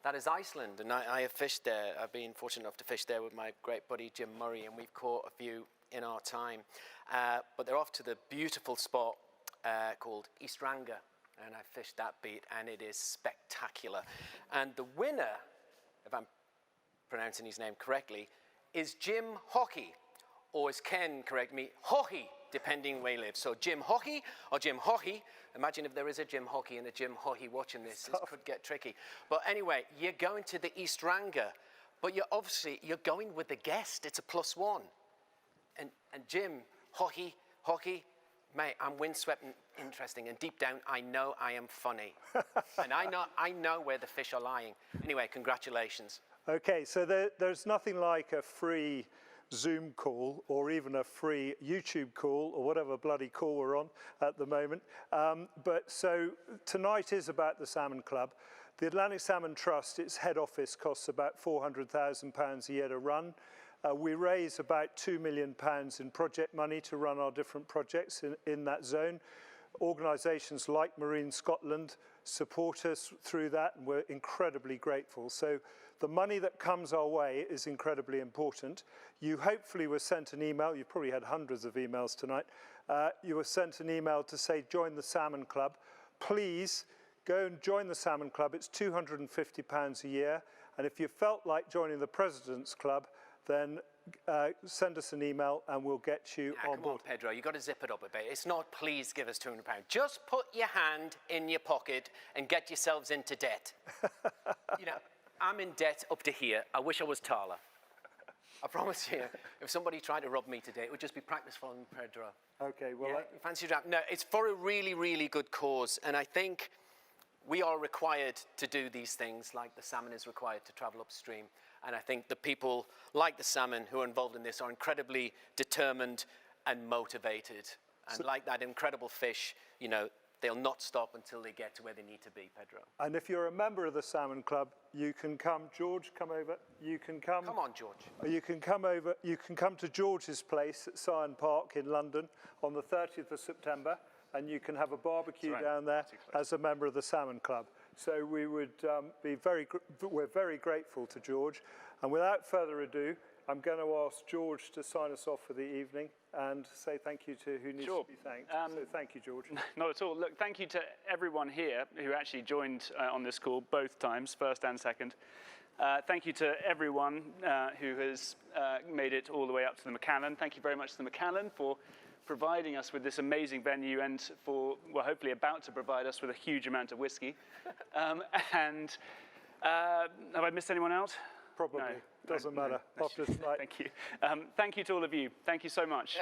that is Iceland. And I have fished there. I've been fortunate enough to fish there with my great buddy Jim Murray, and we've caught a few in our time. But they're off to the beautiful spot called East Ranga, and I fished that beat, and it is spectacular. And the winner, if I'm pronouncing his name correctly, is Jim Hockey, or as Ken correct me, Hockey. depending where you live. So Jim Hockey or Jim Hockey. Imagine if there is a Jim Hockey and a Jim Hockey watching this. This could get tricky. But anyway, you're going to the East Ranger, but you're going with the guest. It's a +1. And Jim Hockey, mate, I'm windswept and interesting, and deep down, I know I am funny. And I know where the fish are lying. Anyway, congratulations. Okay, so there's nothing like a free Zoom call or even a free YouTube call or whatever bloody call we're on at the moment. But so tonight is about the Salmon Club. The Atlantic Salmon Trust, its head office costs about £400,000 a year to run. We raise about £2 million in project money to run our different projects in that zone. Organisations like Marine Scotland support us through that, and we're incredibly grateful. So the money that comes our way is incredibly important. You hopefully were sent an email. You've probably had hundreds of emails tonight. You were sent an email to say, join the Salmon Club. Please go and join the Salmon Club. It's £250 a year. And if you felt like joining the President's Club, then send us an email and we'll get you on board. Come on, Pedro, you've got to zip it up a bit. It's not, please give us £200. Just put your hand in your pocket and get yourselves into debt. You know, I'm in debt up to here. I wish I was taller. I promise you, if somebody tried to rob me today, it would just be practice for Pedro. Okay, well... Yeah, fancy drop. No, it's for a really, really good cause. And I think we are required to do these things like the salmon is required to travel upstream. And I think the people like the salmon who are involved in this are incredibly determined and motivated. And like that incredible fish, you know, they'll not stop until they get to where they need to be, Pedro. And if you're a member of the Salmon Club, you can come. George, come over. You can come. Come on, George. You can come over. You can come to George's place at Syon Park in London on the 30th of September, and you can have a barbecue down there as a member of the Salmon Club. So we would we're very grateful to George. And without further ado, I'm going to ask George to sign us off for the evening and say thank you to who needs to be thanked. So thank you, George. Not at all. Look, thank you to everyone here who actually joined on this call both times, first and second. Thank you to everyone who has made it all the way up to the Macallan. Thank you very much to the Macallan for providing us with this amazing venue and for, well, hopefully about to provide us with a huge amount of whiskey. And have I missed anyone out? Probably. No. Doesn't matter. After tonight. Thank you. Thank you to all of you. Thank you so much.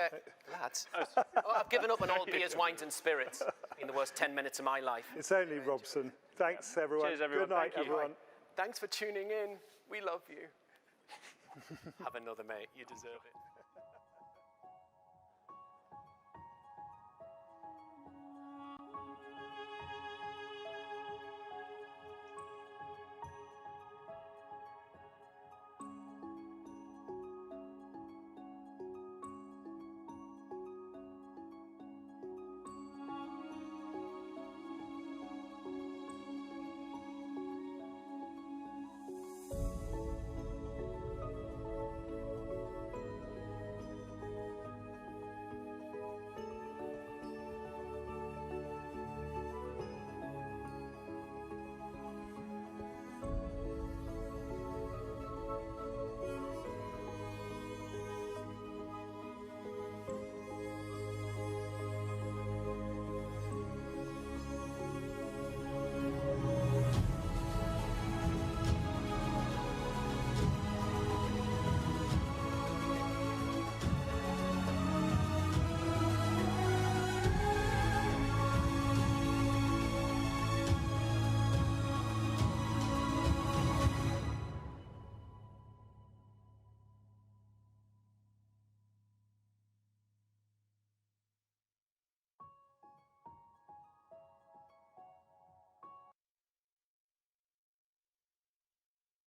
Lads, I've given up on all beers, wines and spirits in the worst 10 minutes of my life. It's only Robson. Thanks, everyone. Cheers, everyone. Good night, Thank you. everyone. Thanks for tuning in. We love you. Have another, mate. You deserve it.